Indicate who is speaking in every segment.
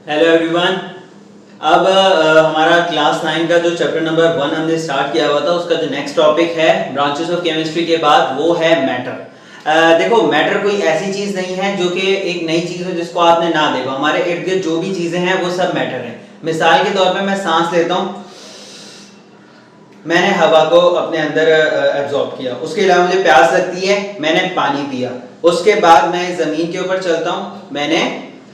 Speaker 1: Hello everyone. अब हमारा class 9 का जो चैप्टर नंबर 1 हमने स्टार्ट किया हुआ था, उसका जो नेक्स्ट टॉपिक है ब्रांचेस ऑफ केमिस्ट्री के बाद, वो है मैटर। देखो, मैटर कोई ऐसी चीज नहीं है जो कि एक नई चीज हो जिसको आपने ना देखा। हमारे इर्द गिर्द जो भी चीजें हैं वो सब मैटर हैं। मिसाल के तौर पे मैं सांस लेता हूँ, मैंने हवा को अपने अंदर एब्जॉर्ब किया। उसके अलावा मुझे प्यास लगती है, मैंने पानी पिया। उसके बाद मैं जमीन के ऊपर चलता हूँ, मैंने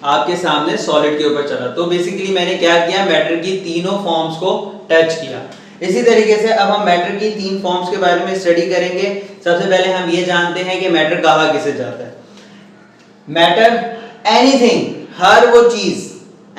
Speaker 1: आपके सामने सॉलिड के ऊपर चला। तो बेसिकली मैंने क्या किया, मैटर की तीनों फॉर्म्स को टच किया। इसी तरीके से अब हम मैटर की तीन फॉर्म्स के बारे में स्टडी करेंगे। सबसे पहले हम ये जानते हैं कि मैटर कहाँ किसे जाता है। मैटर एनीथिंग, हर वो चीज,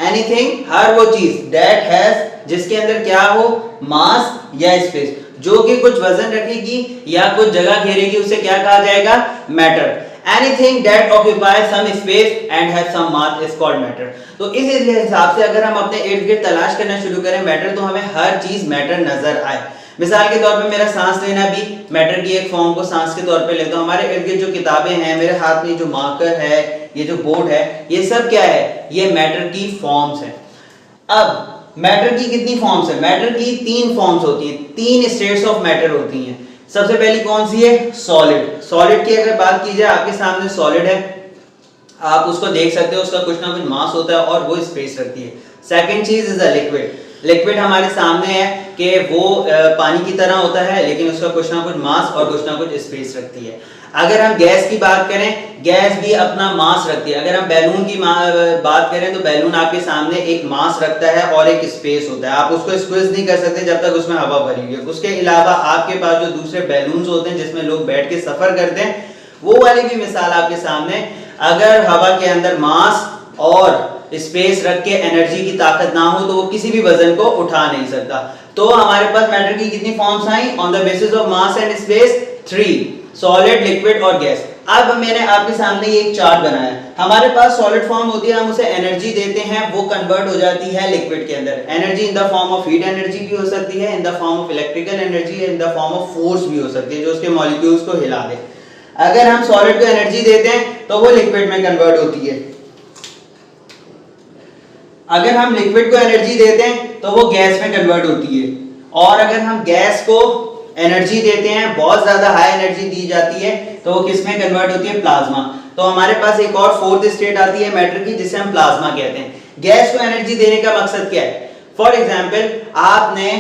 Speaker 1: एनीथिंग हर वो चीज दैट हैज, जिसके अंदर क्या हो, मास या स्पेस, जो कि कुछ वजन रखेगी या कुछ जगह घेरेगी, उसे क्या कहा जाएगा, matter. Anything that occupies some space and has some mass is called matter. तो इस हिसाब से अगर हम अपने इर्द गिर्द तलाश करना शुरू करें मैटर, तो हमें हर चीज मैटर नजर आए। मिसाल के तौर पे मेरा सांस लेना भी मैटर की एक फॉर्म को सांस के तौर पे लेता हूं। हमारे इर्द गिर्द जो किताबें हैं, मेरे हाथ में जो मार्कर है, ये जो बोर्ड है, ये सब क्या है, ये मैटर की फॉर्म्स हैं। अब मैटर की कितनी फॉर्म्स है, मैटर की तीन फॉर्म्स होती हैं, तीन स्टेट्स ऑफ मैटर होती हैं। सबसे पहली कौन सी है, सॉलिड। सॉलिड की अगर बात की जाए, आपके सामने सॉलिड है, आप उसको देख सकते हो, उसका कुछ ना कुछ मास होता है और वो स्पेस रखती है। सेकंड चीज इज अ लिक्विड। लिक्विड हमारे सामने है कि वो पानी की तरह होता है, लेकिन उसका कुछ ना कुछ मास और कुछ ना कुछ स्पेस रखती है। अगर हम गैस की बात करें, गैस भी अपना मास रखती है। अगर हम बैलून की बात करें, तो बैलून आपके सामने एक मास रखता है और एक स्पेस होता है। आप उसको स्क्वीज नहीं कर सकते जब तक उसमें हवा भरी हुई है। उसके अलावा आपके पास जो दूसरे बैलून्स होते हैं जिसमें लोग बैठ के सफर करते हैं, वो वाली भी मिसाल आपके सामने। अगर हवा के अंदर मास और स्पेस रख के एनर्जी की ताकत ना हो, तो वो किसी भी वजन को उठा नहीं सकता। तो हमारे पास मैटर की कितनी forms I, on the basis of mass and space, 3, solid, liquid और गैस। अब मैंने आपके सामने ये एक चार्ट बनाया है। हमारे पास सॉलिड फॉर्म होती है, हम उसे एनर्जी देते हैं, वो कन्वर्ट हो जाती है लिक्विड के अंदर। Energy in the form of heat energy भी हो सकती है, in the form of electrical energy, in the form of force भी हो सकती है, जो उसके मॉलिक्यूल्स को हिला दे। अगर हम सॉलिड को एनर्जी देते हैं तो वो लिक्विड में कन्वर्ट होती है। अगर हम लिक्विड को एनर्जी देते हैं तो वो गैस में कन्वर्ट होती है। और अगर हम गैस को एनर्जी देते हैं, बहुत ज्यादा हाई एनर्जी दी जाती है, तो वो किस में कन्वर्ट होती है, प्लाज्मा। तो हमारे पास एक और फोर्थ स्टेट आती है मैटर की, जिसे हम प्लाज्मा कहते हैं। गैस को एनर्जी देने का मकसद क्या है, फॉर एग्जाम्पल आपने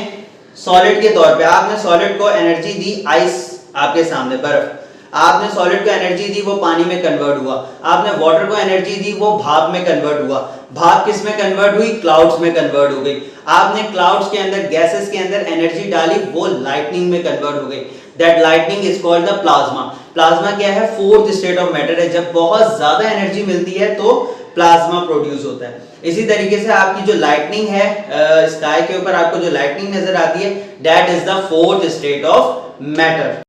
Speaker 1: सॉलिड के तौर पे, आपने सॉलिड को एनर्जी दी, आइस आपके सामने, बर्फ। आपने सॉलिड को एनर्जी दी, वो पानी में कन्वर्ट हुआ। आपने वाटर को एनर्जी दी, वो भाप में कन्वर्ट हुआ। भाप किस में कन्वर्ट हुई, क्लाउड्स में कन्वर्ट हो गई। आपने क्लाउड्स के अंदर, गैसेस के अंदर एनर्जी डाली, वो लाइटनिंग में कन्वर्ट हो गई। That lightning is called the plasma. Plasma क्या है, फोर्थ स्टेट ऑफ मैटर है। जब बहुत ज्यादा एनर्जी मिलती है तो प्लाज्मा प्रोड्यूस होता है। इसी तरीके से आपकी जो लाइटनिंग है, स्काई के ऊपर आपको जो लाइटनिंग नजर आती है, that is the fourth state of matter.